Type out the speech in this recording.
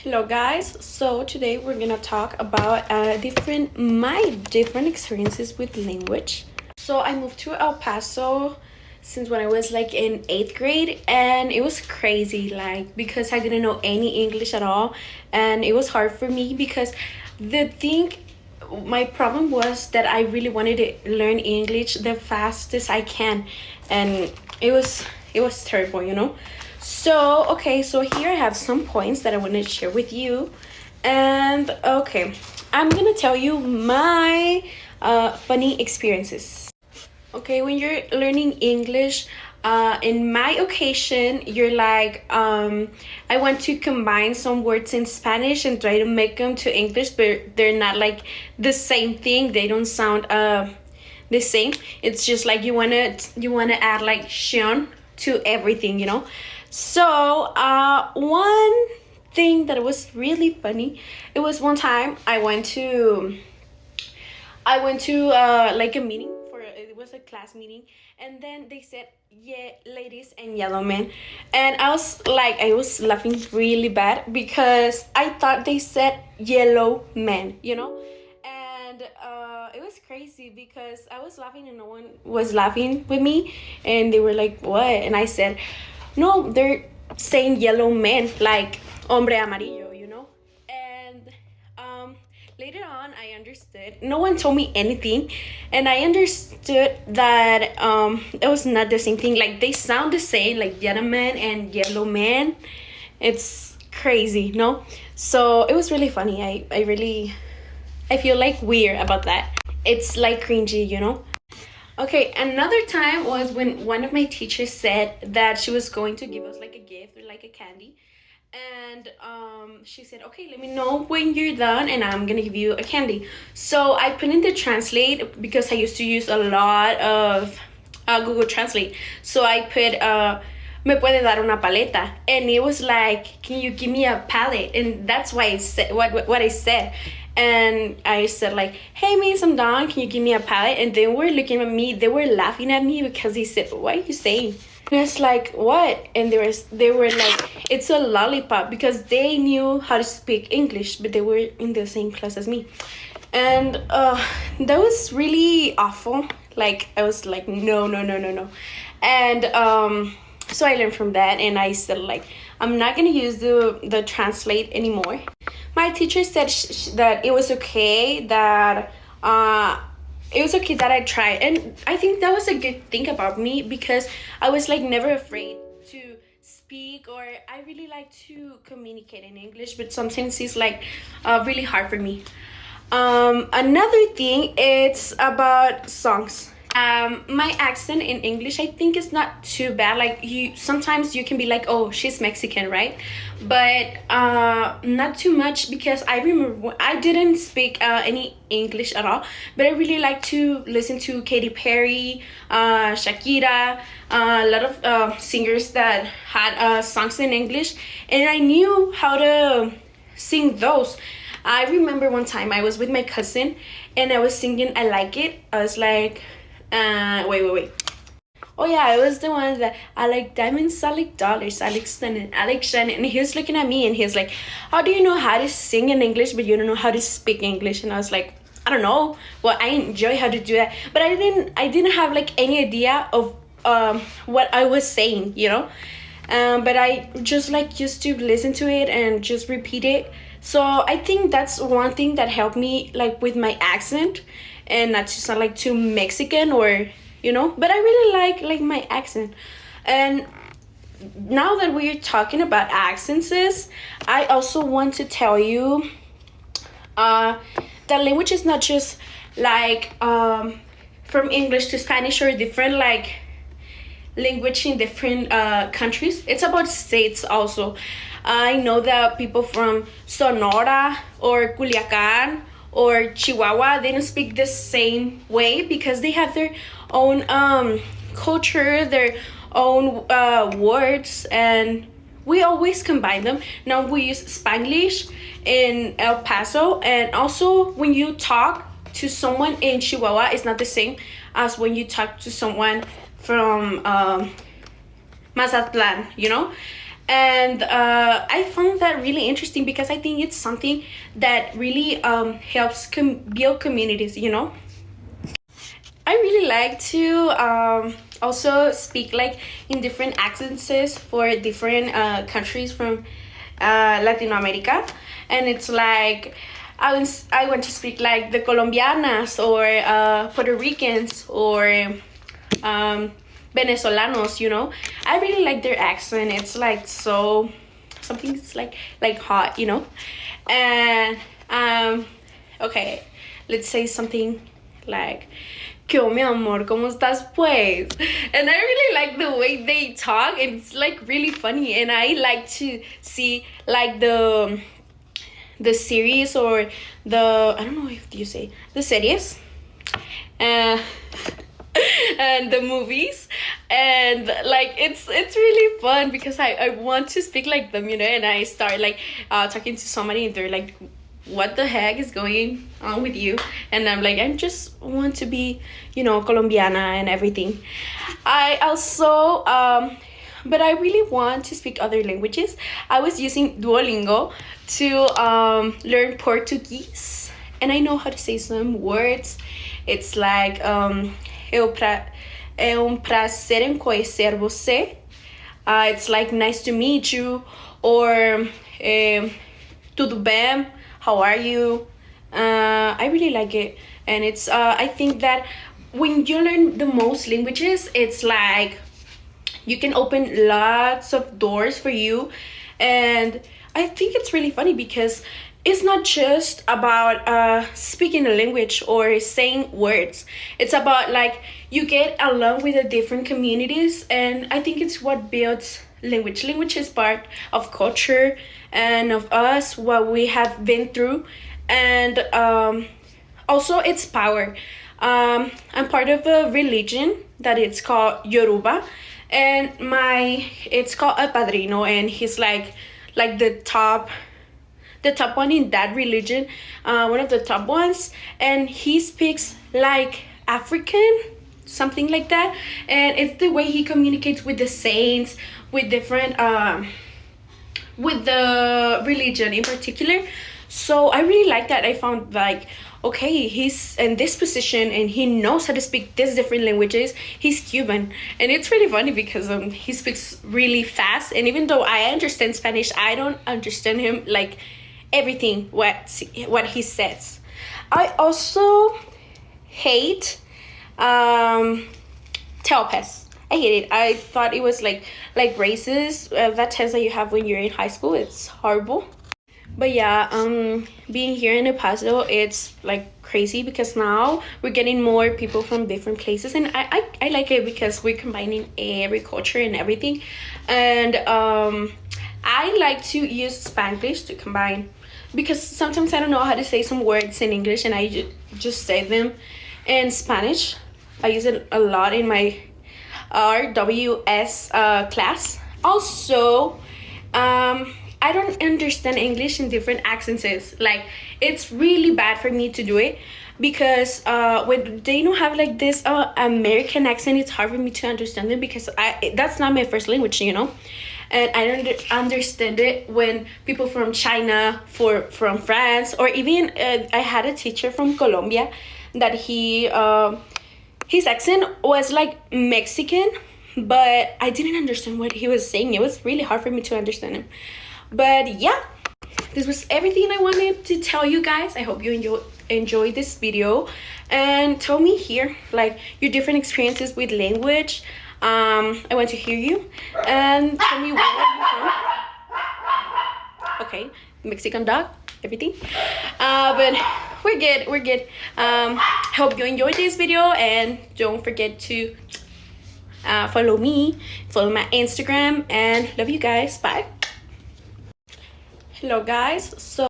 Hello guys. So today we're gonna talk about different experiences with language. So I moved to El Paso since when I was like in 8th grade, and it was crazy like because I didn't know any English at all, and it was hard for me because the thing my problem was that I really wanted to learn English the fastest I can, and it was terrible. So, okay, so here I have some points that I want to share with you. And okay, I'm gonna tell you my funny experiences. Okay, when you're learning English, in my occasion, you're like, I want to combine some words in Spanish and try to make them to English, but they're not like the same thing. They don't sound the same. It's just like you wanna add like Sean to everything. So one thing that was really funny, it was one time I went to like a meeting for it was a class meeting, and then they said, yeah, ladies and yellow men, and I was laughing really bad because I thought they said yellow men. And it was crazy because I was laughing and no one was laughing with me, and they were like, what? And I said, no, they're saying yellow men, like hombre amarillo. And later on, I understood. No one told me anything, and I understood that it was not the same thing. Like they sound the same, like yellow man and yellow man. It's crazy, no? So it was really funny. I feel like weird about that. It's like cringy. Okay, another time was when one of my teachers said that she was going to give us like a gift or like a candy. And she said, okay, let me know when you're done and I'm gonna give you a candy. So I put in the translate because I used to use a lot of Google Translate. So I put, me puede dar una paleta. And it was like, can you give me a palette? And that's why I said what I said. And I said like, hey miss, I'm done, can you give me a palette? And they were looking at me, they were laughing at me because they said, what are you saying? And it's like, what? And they were like, it's a lollipop, because they knew how to speak English, but they were in the same class as me. And that was really awful. Like I was like, no, no, no, no, no. And so I learned from that, and I said like, I'm not gonna use the translate anymore. My teacher said that it was okay that I tried, and I think that was a good thing about me because I was like never afraid to speak, or I really like to communicate in English, but sometimes it's like really hard for me. Another thing, it's about songs. My accent in English, I think, is not too bad. Like sometimes you can be like, oh, she's Mexican, right? But not too much, because I remember I didn't speak any English at all, but I really like to listen to Katy Perry, Shakira, a lot of singers that had songs in English, and I knew how to sing those. I remember one time I was with my cousin and I was singing I Like It. I was like, wait. Oh yeah, I was the one that I like diamonds, I like dollars, I like stunning, I like shining. And he was looking at me and he was like, how do you know how to sing in English but you don't know how to speak English? And I was like, I don't know. Well, I enjoy how to do that, but I didn't have like any idea of what I was saying. But I just like used to listen to it and just repeat it. So I think that's one thing that helped me like with my accent, and not to sound like too Mexican, or. But I really like my accent. And now that we're talking about accents, I also want to tell you that language is not just like from English to Spanish or different like language in different countries. It's about states also. I know that people from Sonora or Culiacan or Chihuahua, they don't speak the same way because they have their own culture, their own words, and we always combine them. Now we use Spanglish in El Paso, and also when you talk to someone in Chihuahua, it's not the same as when you talk to someone from Mazatlan. And I found that really interesting because I think it's something that really helps build communities, you know. I really like to also speak like in different accents for different countries from Latin America, and it's like I want to speak like the Colombianas or Puerto Ricans or um, Venezolanos. You know, I really like their accent. It's like so something's like hot, you know, and okay, let's say something like ¿Qué mi amor? ¿Cómo estás pues? And I really like the way they talk. It's like really funny, and I like to see like the series or the I don't know if you say the series, uh, and the movies, and like it's really fun because I want to speak like them, you know, and I start like talking to somebody and they're like, what the heck is going on with you? And I'm like, I just want to be, you know, Colombiana and everything. I also but I really want to speak other languages. I was using Duolingo to learn Portuguese, and I know how to say some words. It's like é prazer em conhecer você. It's like nice to meet you, or tudo bem, how are you? I really like it, and it's I think that when you learn the most languages, it's like you can open lots of doors for you, and I think it's really funny because it's not just about speaking a language or saying words. It's about like you get along with the different communities, and I think it's what builds language. Language is part of culture and of us, what we have been through, and also its power. I'm part of a religion that it's called Yoruba, and my it's called El Padrino, and he's like the top one in that religion, one of the top ones, and he speaks like African, something like that, and it's the way he communicates with the saints, with different with the religion in particular. So I really like that. I found like, okay, he's in this position and he knows how to speak these different languages. He's Cuban, and it's really funny because he speaks really fast, and even though I understand Spanish, I don't understand him like everything what he says. I also hate Telpes. I hate it. I thought it was like racist. That test that you have when you're in high school, it's horrible. But yeah, being here in El Paso, it's like crazy because now we're getting more people from different places, and I like it because we're combining every culture and everything. And I like to use Spanglish to combine because sometimes I don't know how to say some words in English, and I just say them in Spanish. I use it a lot in my RWS class. Also, I don't understand English in different accents. Like, it's really bad for me to do it because when they don't have like this American accent, it's hard for me to understand them because that's not my first language, you know. And I don't understand it when people from China, from France, or even I had a teacher from Colombia that his accent was like Mexican, but I didn't understand what he was saying. It was really hard for me to understand him. But yeah, this was everything I wanted to tell you guys. I hope you enjoyed this video, and tell me here like your different experiences with language. I want to hear you, and tell me where are you from. Okay, Mexican dog, everything. But we're good. Hope you enjoyed this video, and don't forget to follow me, follow my Instagram, and love you guys. Bye. Hello guys, so